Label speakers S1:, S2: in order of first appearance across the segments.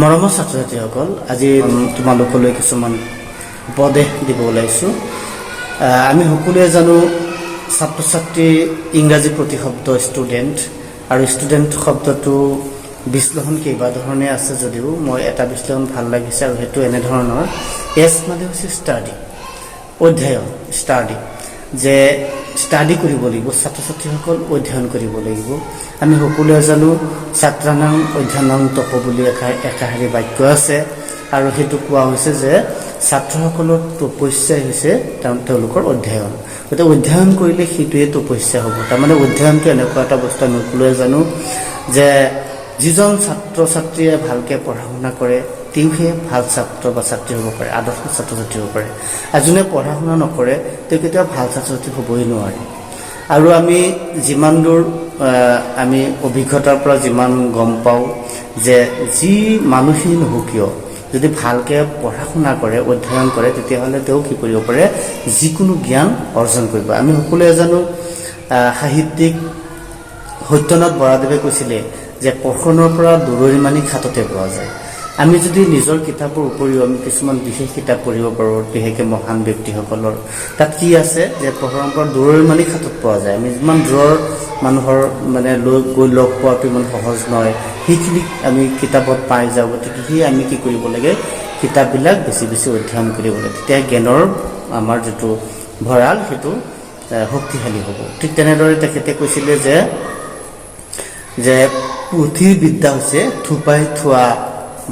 S1: মৰমৰ ছাত্ৰ-ছাত্ৰীসকল, আজি তোমালোকলৈ কিছুমান উপদেশ দিব ওলাইছোঁ। আমি সকলোৱে জানো ছাত্ৰ-ছাত্ৰী ইংৰাজী প্ৰতিশব্দ ষ্টুডেণ্ট, আৰু ষ্টুডেণ্ট শব্দটো বিশ্লেষণ কেইবা ধৰণে আছে যদিও মই এটা বিশ্লেষণ ভাল লাগিছে, আৰু সেইটো এনেধৰণৰ। এছ মানে হৈছে ষ্টাডি, অধ্যয়ন, ষ্টাডি, যে ষ্টাডি কৰিব লাগিব, ছাত্ৰ-ছাত্ৰীসকল অধ্যয়ন কৰিব লাগিব। আমি সকলোৱে জানো ছাত্ৰানাং অধ্যয়নং তপ বুলি একাষাৰী বাক্য আছে, আৰু সেইটো কোৱা হৈছে যে ছাত্ৰসকলৰ তপস্যাই হৈছে তেওঁলোকৰ অধ্যয়ন। গতিকে অধ্যয়ন কৰিলে সেইটোৱে তপস্যা হ'ব। তাৰমানে অধ্যয়নটো এনেকুৱা এটা বস্তু আমি সকলোৱে জানো যে যিজন ছাত্ৰ ছাত্ৰীয়ে ভালকৈ পঢ়া শুনা কৰে তেওঁহে ভাল ছাত্ৰ বা ছাত্ৰী হ'ব পাৰে, আদৰ্শ ছাত্ৰ ছাত্ৰী হ'ব পাৰে। আৰু যোনে পঢ়া শুনা নকৰে তেওঁ কেতিয়াও ভাল ছাত্ৰ ছাত্ৰী হ'বই নোৱাৰে। আৰু আমি যিমান দূৰ আমি অভিজ্ঞতাৰ পৰা যিমান গম পাওঁ যে যি মানুহেই নহওক কিয় যদি ভালকৈ পঢ়া শুনা কৰে, অধ্যয়ন কৰে, তেতিয়াহ'লে তেওঁ কি কৰিব পাৰে, যিকোনো জ্ঞান অৰ্জন কৰিব। আমি সকলোৱে জানো সাহিত্যিক সত্যনাথ বৰাদেৱে কৈছিলে যে পঢ়নৰ পৰা দূৰৈমানি খাটতে পোৱা যায়। আমি যদি নিজৰ কিতাপৰ উপৰিও আমি কিছুমান বিশেষ কিতাপ পঢ়িব পাৰোঁ, বিশেষকৈ মহান ব্যক্তিসকলৰ, তাত কি আছে যে পঢ়নৰ পৰা দূৰৈমানি খাটত পোৱা যায়। আমি যিমান দূৰৰ মানুহৰ মানে গৈ লগ পোৱাটো ইমান সহজ নহয়, সেইখিনি আমি কিতাপত পাই যাওঁ। গতিকে সেই আমি কি কৰিব লাগে, কিতাপবিলাক বেছি বেছি অধ্যয়ন কৰিব লাগে। তেতিয়া জ্ঞানৰ আমাৰ যিটো ভঁৰাল সেইটো শক্তিশালী হ'ব। ঠিক তেনেদৰে তেখেতে কৈছিলে যে পুথিৰ বিদ্যা হৈছে থোপাই থোৱা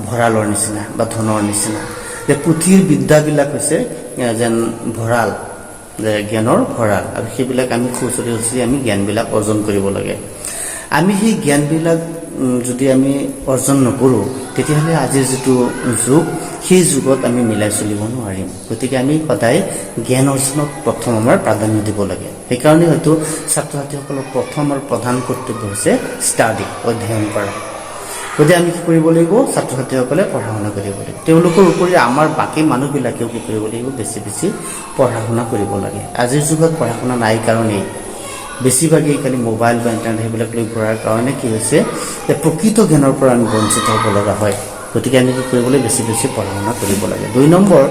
S1: ভঁৰালৰ নিচিনা বা ধনৰ নিচিনা। যে পুথিৰ বিদ্যাবিলাক হৈছে যেন ভঁৰাল, যে জ্ঞানৰ ভঁৰাল, আৰু সেইবিলাক আমি খুচৰি আমি জ্ঞানবিলাক অৰ্জন কৰিব লাগে। আমি সেই জ্ঞানবিলাক যদি আমি অৰ্জন নকৰোঁ তেতিয়াহ'লে আজিৰ যিটো যুগ সেই যুগত আমি মিলাই চলিব নোৱাৰিম। গতিকে আমি সদায় জ্ঞান অৰ্জনত প্ৰথম আমাৰ প্ৰাধান্য দিব লাগে। সেইকাৰণে হয়তো ছাত্ৰ ছাত্ৰীসকলৰ প্ৰথম আৰু প্ৰধান কৰ্তব্য হৈছে ষ্টাডি, অধ্যয়ন কৰা। গতিকে আমি কি কৰিব লাগিব, ছাত্ৰ ছাত্ৰীসকলে পঢ়া শুনা কৰিব লাগিব। তেওঁলোকৰ উপৰি আমাৰ বাকী মানুহবিলাকেও কি কৰিব লাগিব, বেছি বেছি পঢ়া শুনা কৰিব লাগে। আজিৰ যুগত পঢ়া শুনা নাই কাৰণেই বেছিভাগেই খালি মোবাইল বা ইণ্টাৰনেট সেইবিলাক লৈ পঢ়াৰ কাৰণে কি হৈছে যে প্ৰকৃত জ্ঞানৰ পৰা আমি বঞ্চিত হ'ব লগা হয়। গতিকে আমি কি কৰিবলৈ বেছি বেছি পঢ়া শুনা কৰিব লাগে। 2 নম্বৰ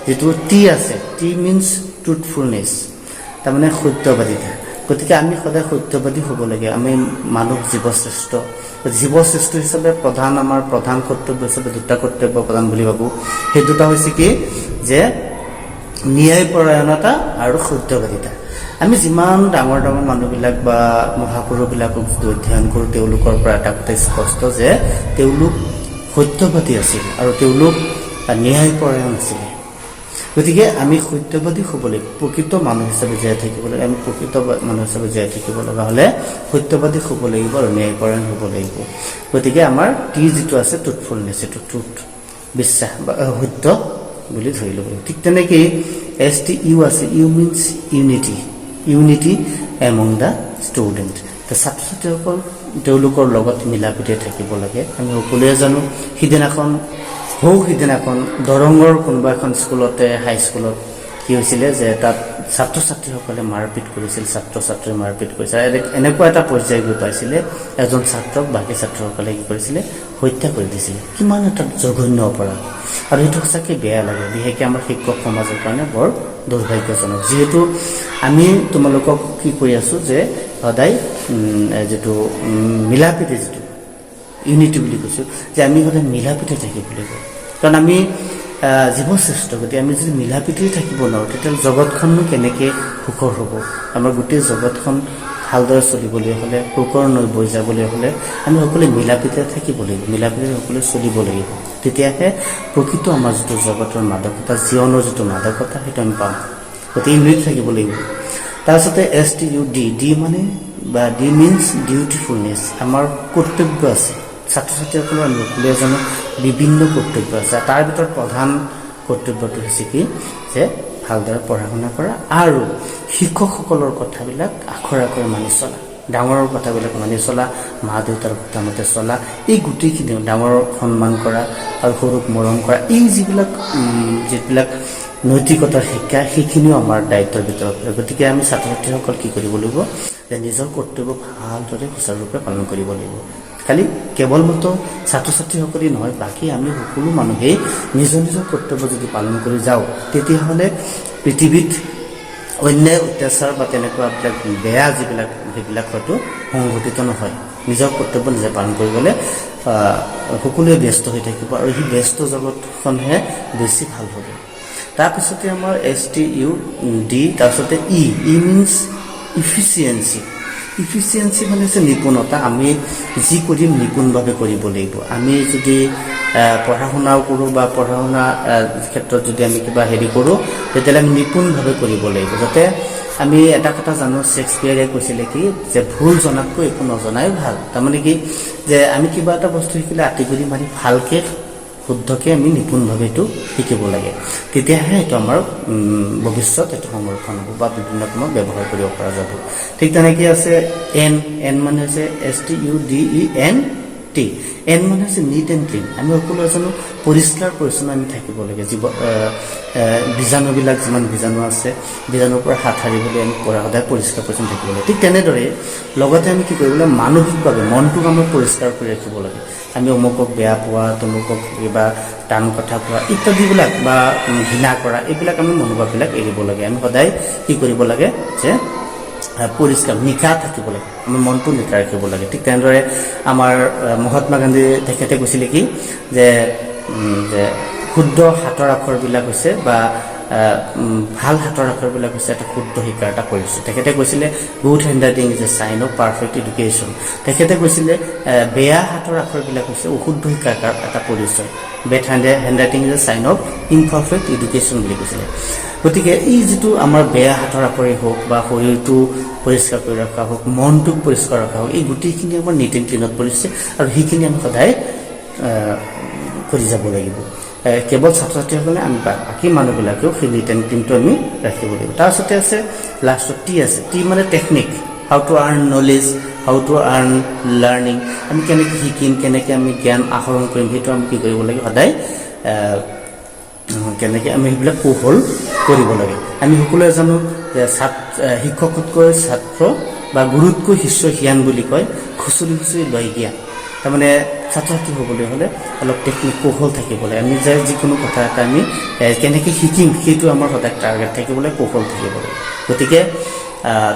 S1: যিটো টি আছে, টি মিনছ ট্ৰুথফুলনেছ, তাৰমানে সত্যবাদিতা। গতিকে আমি সদায় সত্যবাদী হ'ব লাগে। আমি মানুহ জীৱশ্ৰেষ্ঠ হিচাপে আমাৰ প্ৰধান কৰ্তব্য হিচাপে 2টা কৰ্তব্য প্ৰধান বুলি ভাবোঁ। সেই 2টা হৈছে কি, যে ন্যায়পৰায়ণতা আৰু সত্যবাদিতা। আমি যিমান ডাঙৰ ডাঙৰ মানুহবিলাক বা মহাপুৰুষবিলাকক যদি অধ্যয়ন কৰোঁ, তেওঁলোকৰ পৰা এটা কথা স্পষ্ট যে তেওঁলোক সত্যবাদী আছিল আৰু তেওঁলোক ন্যায়পৰায়ণ আছিলে। গতিকে আমি সত্যবাদী হ'ব লাগিব। প্ৰকৃত মানুহ হিচাপে জীয়াই থাকিব লাগে। আমি প্ৰকৃত মানুহ হিচাপে জীয়াই থাকিব লগা হ'লে সত্যবাদী হ'ব লাগিব আৰু ন্যায়পৰায়ণ হ'ব লাগিব। গতিকে আমাৰ টি যিটো আছে ট্ৰুথফুলনেছ, এইটো ট্ৰুথ, বিশ্বাস বা সত্য বুলি ধৰি ল'ব লাগিব। ঠিক তেনেকেই STU আছে, U means unity among the student. ছাত্ৰ ছাত্ৰীসকল তেওঁলোকৰ লগত মিলা প্ৰীতিৰে থাকিব লাগে। আমি সকলোৱে জানো সিদিনাখন দৰঙৰ কোনোবা এখন স্কুলতে, হাইস্কুলত কি হৈছিলে যে তাত ছাত্ৰ ছাত্ৰীসকলে মাৰপিট কৰিছিল, ছাত্ৰ ছাত্ৰীয়ে মাৰপিট কৰিছিল। এনেকুৱা এটা পৰ্যায় গৈ পাইছিলে এজন ছাত্ৰক বাকী ছাত্ৰসকলে কি কৰিছিলে, হত্যা কৰি দিছিলে। কিমান এটা জঘন্য অপৰাধ, আৰু সেইটো সঁচাকৈ বেয়া লাগে, বিশেষকৈ আমাৰ শিক্ষক সমাজৰ কাৰণে বৰ দুৰ্ভাগ্যজনক। যিহেতু আমি তোমালোকক কি কৰি আছোঁ যে সদায় যিটো মিলা প্ৰীতি, যিটো ইউনিটি বুলি কৈছোঁ, যে আমি সদায় মিলা প্ৰীতি থাকিব লাগিব। কাৰণ আমি জীৱশ্ৰেষ্ঠ। গতিকে আমি যদি মিলা প্ৰীতিৰে থাকিব নোৱাৰোঁ তেতিয়াহ'লে জগতখননো কেনেকৈ সুখৰ হ'ব। আমাৰ গোটেই জগতখন ভালদৰে চলিবলৈ হ'লে, সুখৰ নৈ বৈ যাবলৈ হ'লে আমি সকলোৱে মিলা প্ৰীতিৰে থাকিব লাগিব, মিলা প্ৰীতিৰে সকলোৱে চলিব লাগিব। তেতিয়াহে প্ৰকৃত আমাৰ যিটো জগতৰ মাদকতা, জীৱনৰ যিটো মাদকতা, সেইটো আমি পাম। গতিকে ইউনিট থাকিব লাগিব। তাৰপিছতে STUD, ডি মিনছ ডিউটিফুলনেছ, আমাৰ কৰ্তব্য আছে। ছাত্ৰ ছাত্ৰীসকলৰ আমি সকলোৱে জানো বিভিন্ন কৰ্তব্য আছে। তাৰ ভিতৰত প্ৰধান কৰ্তব্যটো হৈছে কি, যে ভালদৰে পঢ়া শুনা কৰা আৰু শিক্ষকসকলৰ কথাবিলাক আখৰে আখৰে মানি চলা, ডাঙৰৰ কথাবিলাক মানি চলা, মা দেউতাৰ কথা মতে চলা, এই গোটেইখিনি ডাঙৰক সন্মান কৰা আৰু সৰুক মৰম কৰা, এই যিবিলাক নৈতিকতাৰ শিক্ষা, সেইখিনিও আমাৰ দায়িত্বৰ ভিতৰত। গতিকে আমি ছাত্ৰ ছাত্ৰীসকল কি কৰিব লাগিব, যে নিজৰ কৰ্তব্য ভালদৰে সুচাৰুৰূপে পালন কৰিব লাগিব। খালি কেৱল মাত্ৰ ছাত্ৰ ছাত্ৰীসকলেই নহয়, বাকী আমি সকলো মানুহেই নিজৰ নিজৰ কৰ্তব্য যদি পালন কৰি যাওঁ, তেতিয়াহ'লে পৃথিৱীত অন্যায় অত্যাচাৰ বা তেনেকুৱাবিলাক বেয়া সেইবিলাক হয়তো সংঘটিত নহয়। নিজৰ কৰ্তব্য নিজে পালন কৰিবলৈ সকলোৱে ব্যস্ত হৈ থাকিব, আৰু সেই ব্যস্ত জগতখনহে বেছি ভাল হ'ব। তাৰপিছতে আমাৰ STUD, তাৰপিছতে ই মিনছ ইফিচিয়েঞ্চি। ইফিচিয়েঞ্চি মানে হৈছে নিপুণতা। আমি যি কৰিম নিপুণভাৱে কৰিব লাগিব। আমি যদি পঢ়া শুনাও কৰোঁ বা পঢ়া শুনা ক্ষেত্ৰত যদি আমি কিবা কৰোঁ, তেতিয়াহ'লে আমি নিপুণভাৱে কৰিব লাগিব। যাতে আমি এটা কথা জানো, শ্বেক্সপিয়াৰে কৈছিলে কি, যে ভুল জনাতকৈ একো নজনাই ভাল। তাৰমানে কি, যে আমি কিবা এটা বস্তু শিকিলে আঁতিগুৰি মাৰি ভালকৈ শুদ্ধকৈ আমি নিপুণভাৱে এইটো শিকিব লাগে। তেতিয়াহে এইটো আমাৰ ভৱিষ্যত এইটো সংৰক্ষণ হ'ব বা বিভিন্ন কামত ব্যৱহাৰ কৰিব পৰা যাব। ঠিক তেনেকৈ আছে এন মানে হৈছে STUDENT। এন মানে হৈছে নিট এণ্ড ক্লিন। আমি সকলো জানো পৰিষ্কাৰ পৰিচ্ছন্ন আমি থাকিব লাগে। বীজাণুবিলাক যিমান বীজাণু আছে, বীজাণুৰ পৰা হাত সাৰিবলৈ আমি সদায় পৰিষ্কাৰ পৰিচ্ছন্ন থাকিব লাগে। ঠিক তেনেদৰে লগতে আমি কি কৰিব লাগে, মানসিকভাৱে মনটোক আমি পৰিষ্কাৰ কৰি ৰাখিব লাগে। আমি অমুকক বেয়া পোৱা, তমুকক কিবা টান কথা কোৱা ইত্যাদিবিলাক বা ঘৃণা কৰা, এইবিলাক আমি মনোভাৱবিলাক এৰিব লাগে। আমি সদায় কি কৰিব লাগে, যে পৰিষ্কাৰ নিকা থাকিব লাগে, আমাৰ মনটো নিকা ৰাখিব লাগে। ঠিক তেনেদৰে আমাৰ মহাত্মা গান্ধী তেখেতে কৈছিলে কি, যে শুদ্ধ হাতৰ আখৰবিলাক হৈছে বা ভাল হাতৰ আখৰবিলাক হৈছে এটা শুদ্ধ শিকাৰ এটা পৰিচয়। তেখেতে কৈছিলে good handwriting is a sign of perfect education. তেখেতে কৈছিলে বেয়া হাতৰ আখৰবিলাক হৈছে অশুদ্ধ শিকাৰ এটা পৰিচয়। Bad handwriting is a sign of imperfect education বুলি কৈছিলে। গতিকে এই যিটো আমাৰ বেয়া হাতৰ আখৰেই হওক বা শৰীৰটো পৰিষ্কাৰ কৰি ৰখা হওক, মনটোক পৰিষ্কাৰ ৰখা হওক, এই গোটেইখিনি আমাৰ নিট এণ্ড ক্লিনত পৰিছে, আৰু সেইখিনি আমি সদায় কৰি যাব লাগিব। কেৱল ছাত্ৰ ছাত্ৰীসকলে, আমি বাকী মানুহবিলাকেও সেই নিট এণ্ড ক্লিনটো আমি ৰাখিব লাগিব। তাৰপিছতে আছে লাষ্টত টি আছে। টি মানে technique, how to earn knowledge, how to earn learning. আমি কেনেকৈ শিকিম, কেনেকৈ আমি জ্ঞান আহৰণ কৰিম, সেইটো আমি কি কৰিব লাগে, সদায় কেনেকৈ আমি সেইবিলাক কৌশল কৰিব লাগে। আমি সকলোৱে জানো যে শিক্ষকতকৈ ছাত্ৰ বা গুৰুতকৈ শিষ্য জ্ঞান বুলি কয়, খুচৰি খুচৰি লয় জ্ঞান। তাৰমানে ছাত্ৰ ছাত্ৰী হ'বলৈ হ'লে অলপ টেকনিক কৌশল থাকিব লাগে। আমি যে যিকোনো কথা এটা আমি কেনেকৈ শিকিম, সেইটো আমাৰ সদায় টাৰ্গেট থাকিব লাগে, কৌশল থাকিব লাগে। গতিকে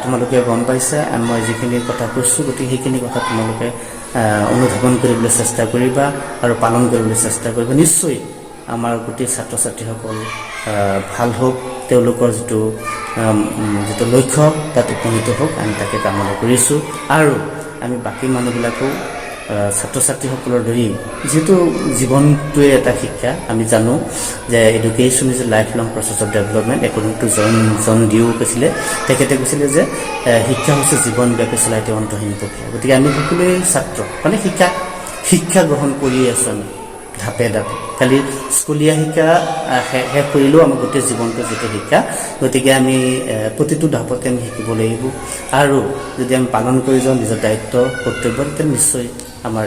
S1: তোমালোকে গম পাইছা মই যিখিনি কথা কৈছোঁ, গতিকে সেইখিনি কথা তোমালোকে অনুধাৱন কৰিবলৈ চেষ্টা কৰিবা আৰু পালন কৰিবলৈ চেষ্টা কৰিবা। নিশ্চয় আমাৰ গোটেই ছাত্ৰ ছাত্ৰীসকল ভাল হওক, তেওঁলোকৰ যিটো লক্ষ্য তাত উপনীত হওক, আমি তাকে কামনা কৰিছোঁ। আৰু আমি বাকী মানুহবিলাকো ছাত্ৰ ছাত্ৰীসকলৰ ধৰি, যিহেতু জীৱনটোৱে এটা শিক্ষা, আমি জানো যে education is a life long process of development. According to John Dewey কৈছিলে, তেখেতে কৈছিলে যে শিক্ষা হৈছে জীৱনব্যাপী চলাই তেওঁ অন্তহীন প্ৰক্ৰিয়া। গতিকে আমি সকলোৱে ছাত্ৰ, মানে শিক্ষা গ্ৰহণ কৰিয়ে আছোঁ আমি ধাপে ধাপে। খালি স্কুলীয়া শিক্ষা শেষ কৰিলেও আমাৰ গোটেই জীৱনটোৰ যিটো শিক্ষা, গতিকে আমি প্ৰতিটো ধাপতে আমি শিকিব লাগিব। আৰু যদি আমি পালন কৰি যাওঁ নিজৰ দায়িত্ব কৰ্তব্য, তেতিয়া নিশ্চয় আমাৰ